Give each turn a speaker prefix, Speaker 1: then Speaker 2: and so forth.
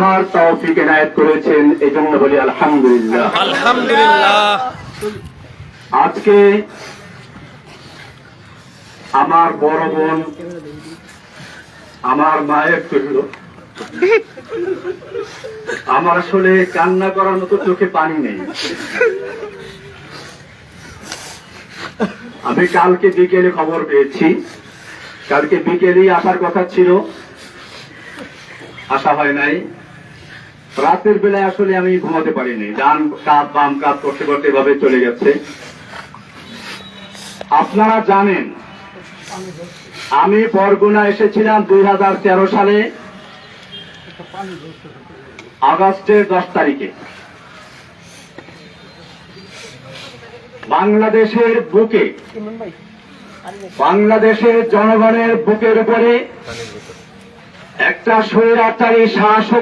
Speaker 1: বোঝার তৌফিক এনায়েত করেছেন, এই জন্য বলি আলহামদুলিল্লাহ।
Speaker 2: আলহামদুলিল্লাহ।
Speaker 1: আজকে আমার বড় বোন আমার মায়ের জন্য আমার আসলে কান্না করার মতো চোখে পানি নেই। আমি কালকে বিকেলে খবর পেয়েছি, কালকে বিকেলেই আসার কথা ছিল, আসা হয় নাই। রাতের বেলায় আসলে আমি ঘুমাতে পারিনি, ডান কাঁধ বাম কাঁধ করতে করতে এভাবে চলে গেছে। আপনারা জানেন আমি বরগুনা এসেছিলাম 2013 সালে আগস্টের 10 তারিখে। বাংলাদেশের বুকে, বাংলাদেশের জনগণের বুকের উপরে একটা স্বৈরাচারী শাসক